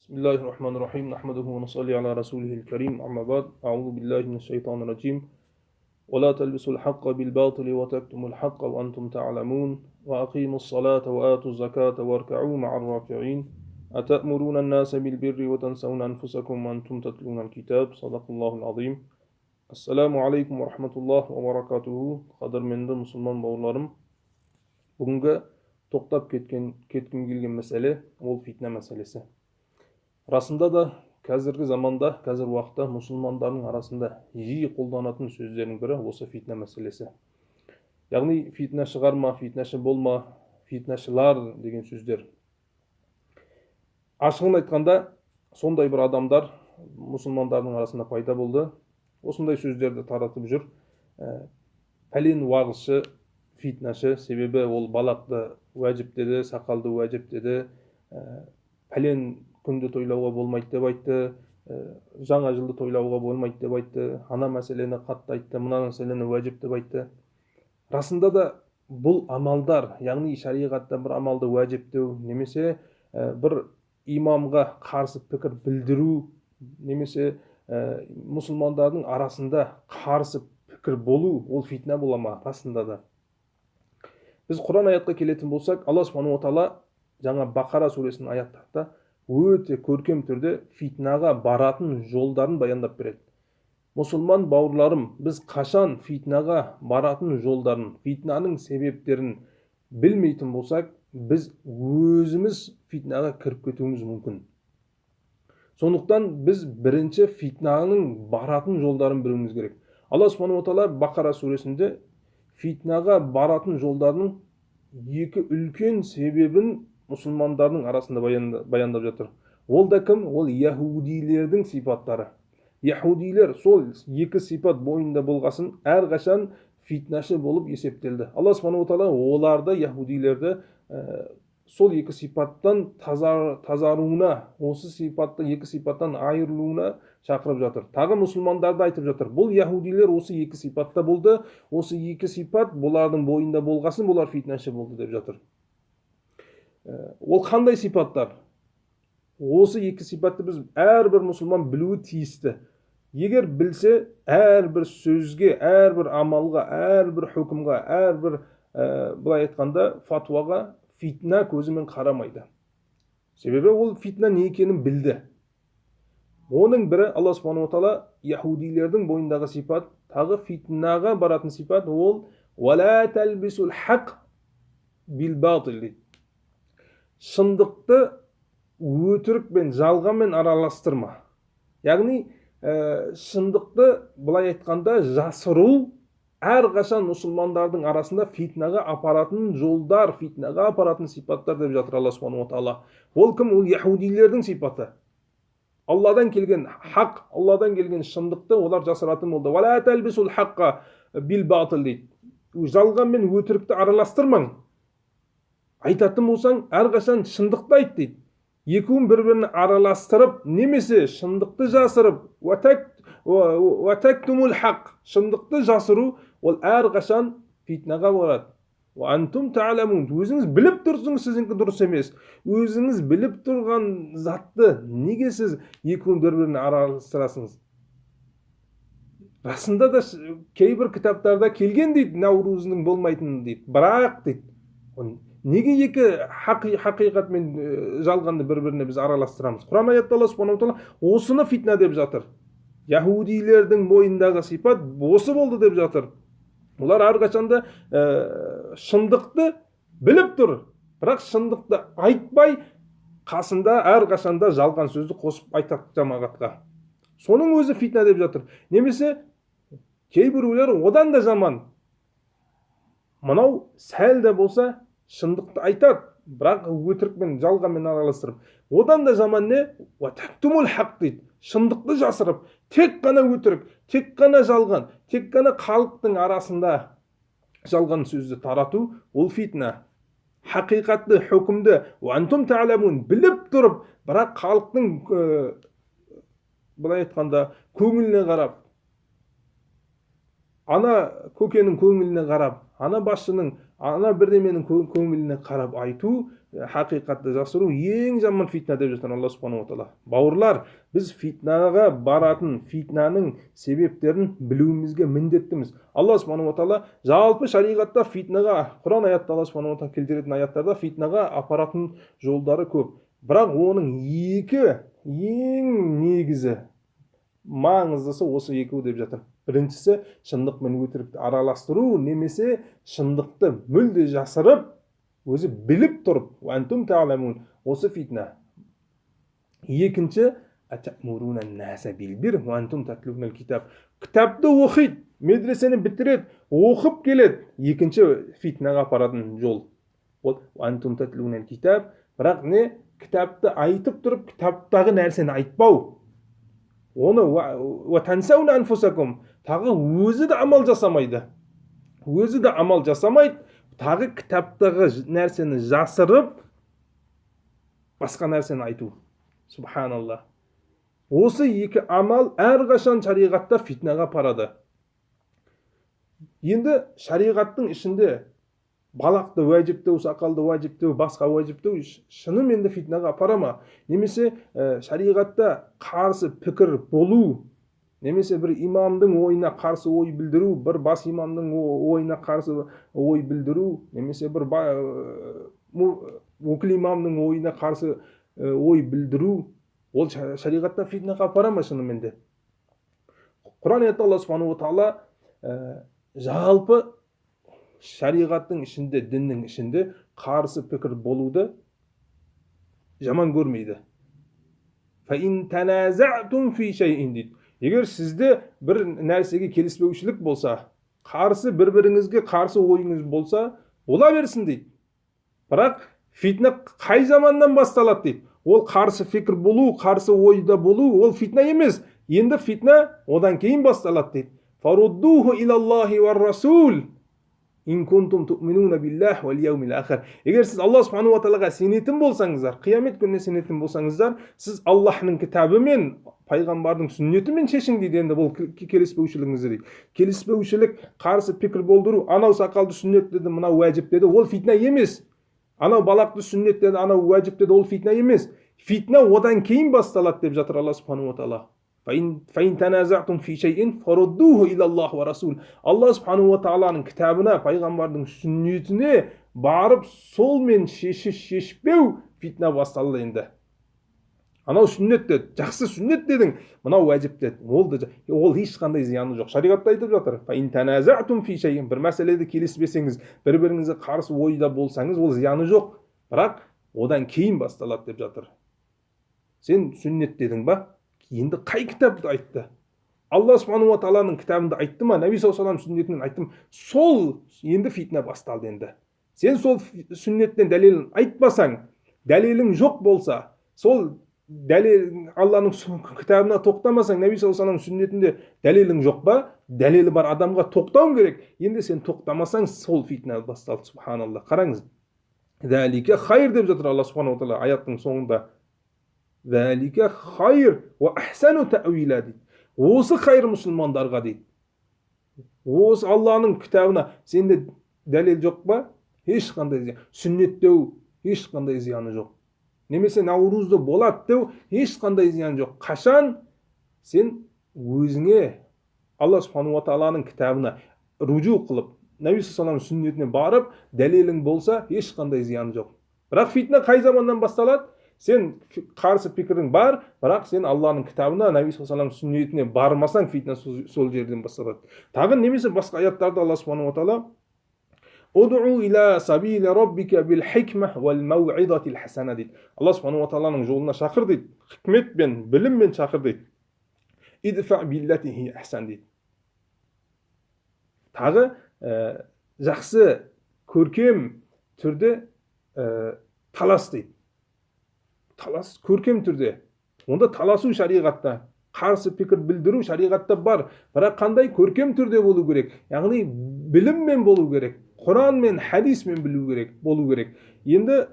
بسم الله الرحمن الرحيم نحمده ونصلي على رسوله الكريم أما بعد أعوذ بالله من الشيطان الرجيم ولا تلبسوا الحق بالباطل وتكتموا الحق وأنتم تعلمون وأقيموا الصلاة وآتوا الزكاة واركعوا مع الراكعين أتأمرون الناس بالبر وتنسون أنفسكم وأنتم تتلون الكتاب صدق الله العظيم السلام عليكم ورحمة الله وبركاته قدرменді мұсылман бауырларым, бүгінгі тоқтап кеткім келген мәселе ол фитна мәселесі. Расында да қазіргі заманда, қазір уақытта мұсылмандардың арасында жиі қолданатын сөздердің бірі осы фитна мәселесі. Яғни фитна шығарма, фитнашы болма, фитнашылар деген сөздер. Ашығын айтқанда, сондай бір адамдар мұсылмандардың арасында пайда болды. Осындай сөздерді таратып жүр. Пәлен уағызшы, фитнашы, себебі ол балақты уәжіп деді, сақалды уәжіп деді, пәлен күнді тойлауға болмайды деп айтты, жаңа жылды тойлауға болмайды деп айтты, ана мәселені қатты айтты, мына мәселені уәжіп деп айтты. Расында да бұл амалдар, яғни шариғатта бір амалды уәжіптеу, немесе бір имамға қарсы пікір білдіру, немесе мұсылмандардың арасында қарсы пікір болу, ол фитна бола ма? Расында да. Біз Құран аятқа келетін болсақ, Алла Субхану ва Тағала жаңа Бақара сүресінің аяттарында өте көркем түрде фитнаға баратын жолдарын баяндап береді. Мұсылман бауырларым, біз қашан фитнаға баратын жолдарын, фитнаның себептерін білмейтін болсақ, біз өзіміз фитнаға кіріп кетуіміз мүмкін. Сондықтан біз бірінші фитнаның баратын жолдарын білуіміз керек. Алла Субхану ва Тағала Бақара сүресінде фитнаға баратын жолдардың екі үлкен себебін мұсылмандардың арасында баяндап жатыр. Ол да кім? Ол яһудилердің сипаттары. Яһудилер сол екі сипат бойында болғасын әрқашан фитнашы болып есептелді. Алла Субхану ва Тағала оларды, яһудилерді сол екі сипаттан тазаруына, осы сипатты екі сипаттан айырылуына шақырып жатыр. Тағы мұсылмандарды айтып жатыр. Бұл яһудилер осы екі сипатта болды, осы екі сипат бұлардың бойында болғасын, бұлар фитнашы болды деп жатыр. Ол қандай сипаттар? Осы екі сипатты біз әрбір мұсылман білуі тиісті. Егер білсе, әрбір сөзге, әрбір амалға, әрбір хүкімға, әрбір былай айтқанда фатуаға фитна көзімен қарамайды. Себебі ол фитна не екенін білді. Оның бірі Алла Субхану ва Тағала яһудилердің бойындағы сипат, тағы фитнаға баратын сипат, ол وَلَا تَلْبِسُوا الْحَقَّ بِالْبَاطِلِ дейді. Шындықты өтірікпен, жалғанмен араластырма. Яғни шындықты былай айтқанда жасыру әрқашан мұсылмандардың арасында фитнаға апаратын жолдар, фитнаға апаратын сипаттар деп жатыр Алла Субхану ва Тағала. Ол кім? Ол яһудилердің сипаты. Алладан келген хақ, Алладан келген шындықты олар жасыратын болды. وَلَا تَلْبِسُوا الْحَقَّ بِالْبَاطِلِ дейді. Жалған мен өтірікті араластырмаң. Айтатын болсаң, әрқашан шындықты айт дейді. Екеуін бір-бірін араластырып, немесе шындықты жасырып, وَتَكْتُمُوا الْحَقَّ, шындықты жасыру, ол әрқашан фитнаға барады. وَأَنْتُمْ تَعْلَمُونَ, өзіңіз біліп тұрсыңыз, сізіңкі дұрыс емес. Өзіңіз біліп тұрған затты неге сіз екеуін бір-бірін араластырасыңыз? Расында да кейбір кітаптарда келген дейді, Наурузының болмайтынын дейді. Бірақ дейді, неге екі хақиқат мен жалғанды бір-біріне біз араластырамыз? Құран аятта Алла Субхану ва Тағала осыны фитна деп жатыр. Яһудилердің бойындағы сипат осы болды деп жатыр. Олар әрқашанда шындықты біліп тұр, бірақ шындықты айтпай, қасында әрқашанда жалған сөзді қосып айтады жамағатқа. Соның өзі фитна деп жатыр. Немесе кейбіреулер одан да жаман. Мынау сәл де болса шындықты айтады, бірақ өтірікпен, жалғанмен араластырып. Одан да жаман не? وَتَكْتُمُوا الْحَقَّ дейді. Шындықты жасырып, тек қана өтірік, тек қана жалған, тек қана халықтың арасында жалған сөзді тарату, ол фитна. Хақиқатты, хүкімді, وَأَنْتُمْ تَعْلَمُونَ, біліп тұрып, бірақ халықтың былай айтқанда көңіліне қарап, ана көкенің көңіліне қарап, ана басшының, ана бірдеменің көңіліне қарап айту, хақиқатты жасыру ең жаман фитна деп жатыр Алла субханала тағала. Бауырлар, біз фитнаға баратын, фитнаның себептерін білуімізге міндеттіміз. Алла субханала тағала жалпы шариғатта фитнаға, Құран аятта Алла субханала тағала келтіретін аяттарда фитнаға апаратын жолдары көп. Бірақ оның екі ең негізі, маңыздысы осы екеуі деп жатыр. Біріншісі шындық мен өтірікті араластыру, немесе шындықты мүлде жасырып, өзі біліп тұрып, уантум та'ламун, осы фитна. Екінші, атамурунан наса билбир уантум татлубнал китаб. Кітапты оқиды, медресені бітіреді, оқып келеді. Екінші фитнаға апаратын жол. Ол уантум татлубнал китаб, бірақ не? Кітапты айтып тұрып, кітаптағы нәрсені айтпау. Оны уатансауна анфусакум, тағы өзі де амал жасамайды. Өзі де амал жасамайды, тағы кітаптағы нәрсені жасырып, басқа нәрсені айту. Субханалла. Осы екі амал әрқашан шариғатта фитнаға апарады. Енді шариғаттың ішінде балақты уәжіптеу, сақалды уәжіптеу, басқа уәжіптеу шынымен де фитнаға апарама. Немесе шариғатта қарсы пікір болу, немесе бір имамдың ойына қарсы ой білдіру, бір бас имамдың ойына қарсы ой білдіру, немесе бір өкіл имамның ойына қарсы ой білдіру, ол шариғатта фитнаға апарама шынымен де. Құран аятта Алла субханала тағала жалпы шариғаттың ішінде, діннің ішінде қарсы пікір болуды жаман көрмейді. Фаин таназатум фи шайин дейді. Егер сізде бір нәрсеге келіспеушілік болса, қарсы бір-біріңізге қарсы ойыңыз болса, бола берсін дейді. Бірақ фитна қай заманнан басталады дейді. Ол қарсы фикір болу, қарсы ойда болу, ол фитна емес. Енді фитна одан кейін басталады дейді. Фаруддуху илаллахи вар расул. Ин кунтум ту'минуна биллах вал яумил ахир. Егер сіз Алла субханала тағалаға сенетін болсаңыздар, қиямет күніне сенетін болсаңыздар, сіз Аллахның кітабы мен пайғамбардың сүннетімен шешің дейді. Енді бұл келіспеушілігіңізді дейді. Келіспеушілік, қарсы пікір болдыру, анау сақалды сүннет деді, мынау уәжіп деді, ол фитна емес. Анау балақты сүннет деді, анау уәжіп деді, ол фитна емес. Фитна одан кейін басталады деп жатыр Алла субханала тағала. Фаин таназатум фи шайин фаруддуху илаллах ва расул. Алла субханала тағаланың кітабына, пайғамбардың сүннетіне барып солмен шешпеу фитна басталды енді. Анау сүннет деді, жақсы сүннет дедің, мынау уәжіп деді. Ол ешқандай зияны жоқ. Шариғатта айтып жатыр. Фаин таназатум фи шайин, бір мәселеде келіспесеңіз, бір-біріңізге қарсы ойда болсаңыз, ол зияны жоқ. Бірақ одан кейін басталады деп жатыр. Сен сүннет дедің ба? Енді қай кітапты айтты? Алла субханала тағаланың кітабында айтты ма? Наби саллаллаху алейхи вассалам сүннетінен айтты ма? Сол енді фитна басталды енді. Сен сол сүннеттен дәлелін айтпасаң, дәлелің жоқ болса, сол дәлел Алланың кітабына тоқтамасаң, Наби саллаллаху алейхи вассалам сүннетінде дәлелің жоқ ба? Дәлелі бар адамға тоқтауың керек. Енді сен тоқтамасаң, сол фитна басталды. Субханалла. Қараңыз. Зәлике хайр деп жатыр Алла субханала тағала аяттың соңында. Зәлике хайр ва ахсану тәуила дейді. Осы хайр мұсылмандарға дейді. Осы Алланың кітабына сенде дәлел жоқ ба? Ешқандай зиян. Сүннеттеу ешқандай зияны жоқ. Немесе Наурузды болады деу ешқандай зиян жоқ. Қашан сен өзіңе Алла субханала тағаланың кітабына руджу қылып, Наби саллаллаху алейхи сүннетіне барып, дәлелің болса, ешқандай зияны жоқ. Бірақ фитна қай заманнан басталады? Сен қарсы пікірің бар, бірақ сен Алланың кітабына, Наби саллаллаху алейхи сүннетіне бармасаң, фитна сол жерден басталады. Тағы немесе басқа аяттарда Алла субханала тағала Уд'у иля сабили раббика бил хикма вал мау'изатил хасана дейді. Алла субханала тағаланың жолына шақыр дейді. Хикметпен, біліммен шақыр дейді. Идфа биллатихи ахсан дейді. Тағы жақсы көркем түрде талас дейді. Талас көркем түрде. Онда таласу шариғатта, қарсы пікір білдіру шариғатта бар. Бірақ қандай көркем түрде болу керек? Яғни біліммен болу керек. Құран мен хадиспен болу керек. Енді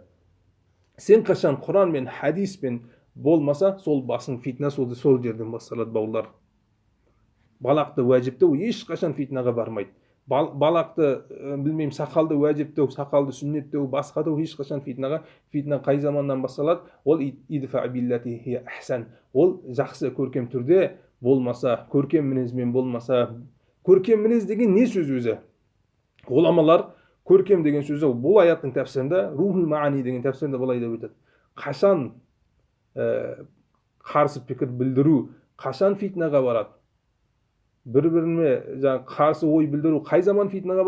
сен қашан Құран мен хадиспен болмаса, сол басың фитна сол жерден басталады бауырлар. Балақты уәжіптеу ешқашан фитнаға бармайды. балақты білмеймін сақалды уәжіптеу, сақалды сүннеттеу, басқадау ешқашан фитна қай заманнан басталады? Ол идфа биллати хия ахсан. Ол жақсы көркем түрде болмаса, көркем мінезмен болмаса, көркем мінез деген не сөз өзі? Ғұламалар көркем деген сөзі бұл аяттың тәпсірінде рухул маани деген тәпсірінде былай деп айтады. Қашан қарсы пікір білдіру, қашан фитнаға барады? Бір-біріне қарсы ой білдіру қай заман фитнаға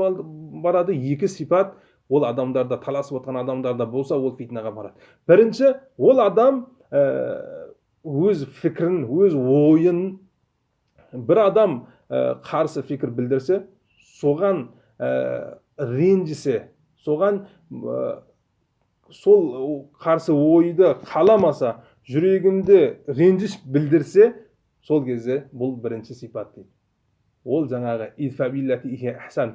барады? Екі сипат. Ол адамдарда, таласып отқан адамдарда болса, ол фитнаға барады. Бірінші, ол адам өз фікірін, өз ойын, бір адам қарсы фикір білдірсе, соған ренжісе, соған сол қарсы ойды қаламаса, жүрегінде ренжіш білдірсе, сол кезде бұл бірінші сипат дейді. Ол жаңағы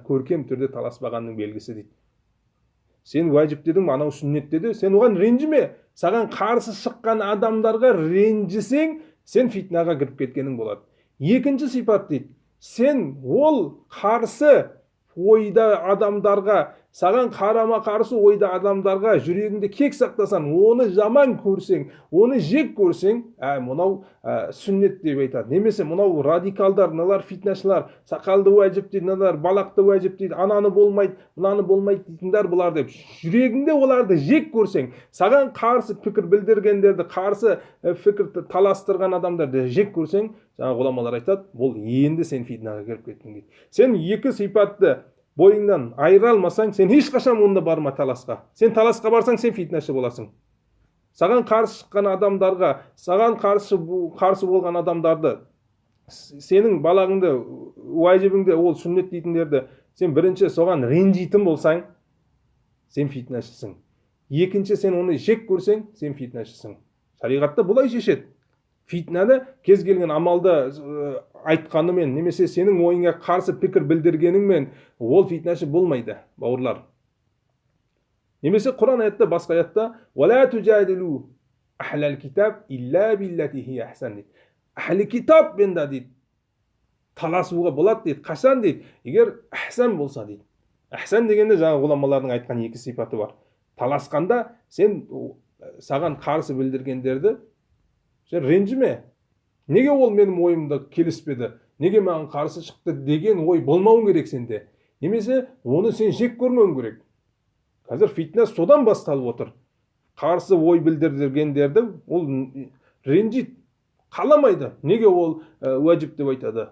көркем түрде таласпағанның белгісі дейді. Сен уәжіп дедің, анау сүннет деді, сен оған ренжіме. Саған қарсы шыққан адамдарға ренжісең, сен фитнаға кіріп кеткенің болады. Екінші сипат дейді. Сен ол қарсы ойда адамдарға, саған қарама қарсы ойда адамдарға жүрегіңде кек сақтасан, оны жаман көрсең, оны жек көрсең, мынау сүннет деп айтады. Немесе мынау радикалдар, мыналар фитнашылар, сақалды уәжіп дейді, мыналар балақты уәжіп дейді, ананы болмайды, мынаны болмайды дейтіндер бұлар деп. Жүрегіңде оларды жек көрсең, саған қарсы пікір білдіргендерді, қарсы пікір таластырған адамдарды жек көрсең, жаңа ғұламалар айтады, бұл енді сен фитнаға кіріп кеттің дейді. Сен екі сипатты бойыңнан айыра алмасаң, сен ешқашан онда барма таласқа. Сен таласқа барсаң, сен фитнашы боласың. Саған қарсы шыққан адамдарға, саған қарсы болған адамдарды, сенің балағыңды, уәжібіңді, ол сүннет дейтіндерді, сен бірінші соған ренжитін болсаң, сен фитнашысың. Екінші, сен оны жек көрсең, сен фитнашысың. Шариғатта бұлай шешеді. Фитнаны кез келген амалды айтқанымен, немесе сенің ойыңа қарсы пікір білдіргеніңмен ол фитнашы болмайды, бауырлар. Немесе Құран аятта, басқа аятта «Вала туджадилу ахлал китаб илля биллати хия ахсан» дейді. Ахли китап бенда дейді. Таласуға болады дейді. Қашан дейді? Егер ахсан болса дейді. Ахсан дегенде жаңа ғұламалардың айтқан екі сипаты бар. Таласқанда сен саған қарсы білдіргендерді сен ренжіме. Неге ол менің ойымда келіспеді? Неге маған қарсы шықты деген ой болмауың керек сенде. Немесе оны сен жек көрмеуің керек. Қазір фитна содан басталып отыр. Қарсы ой білдіргендерді ол ренжит, қаламайды. Неге ол уәжіп деп айтады?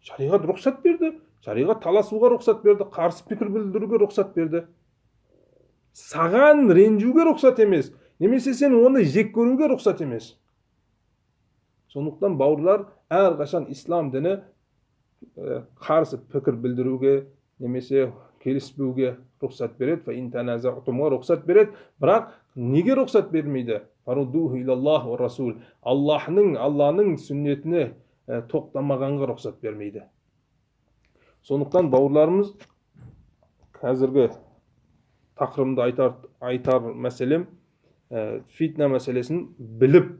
Шариғат рұқсат берді. Шариғат таласуға рұқсат берді, қарсы пікір білдіруге рұқсат берді. Саған ренжуге рұқсат емес. Немесе сен оны жек көруге рұқсат емес. Сондықтан бауырлар, әрқашан ислам діні қарсы пікір білдіруге, немесе келіспеуге рұқсат береді, рұқсат береді, бірақ неге рұқсат бермейді? Алланың сүннетіне тоқтамағанға рұқсат бермейді. Сондықтан бауырларымыз, қазіргі тақырыбымда айтар мәселем, фитна мәселесін біліп,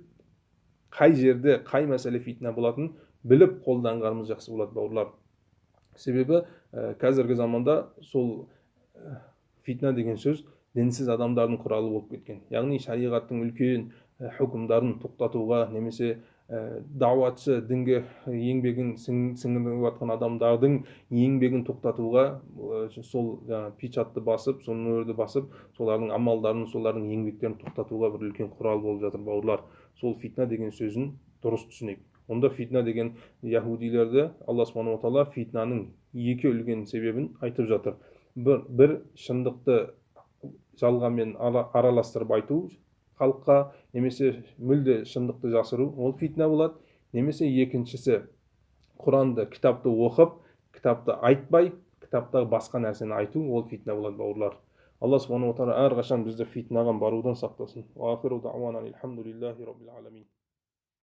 қай жерде, қай мәселе фитна болатын біліп қолданғанымыз жақсы болады, бауырлар. Себебі қазіргі заманда сол фитна деген сөз дінсіз адамдардың құралы болып кеткен. Яғни шариғаттың үлкен хүкімдарын тоқтатуға, немесе дауатшы, дінге еңбегін сіңіріп жатқан адамдардың еңбегін тоқтатуға, сол печатты басып, сол мөрді басып, солардың амалдарын, солардың еңбектерін тоқтатуға бір үлкен құрал болып жатыр, бауырлар. Сол фитна деген сөзін дұрыс түсінейік. Онда фитна деген яһудилерді Алла субханаху ва тағала фитнаның екі үлкен себебін айтып жатыр. Бір шындықты жалғанмен араластырып айту халыққа, немесе мүлде шындықты жасыру, ол фитна болады. Немесе екіншісі, Құранды, кітапты оқып, кітапты айтпай, кітаптағы басқа нәрсені айту, ол фитна болады, бауырлар. Алла субханаху ва тағала әрқашан бізді фитнаға барудан сақтасын. Ва ахиру дауана алхамдулиллахи раббил аламин.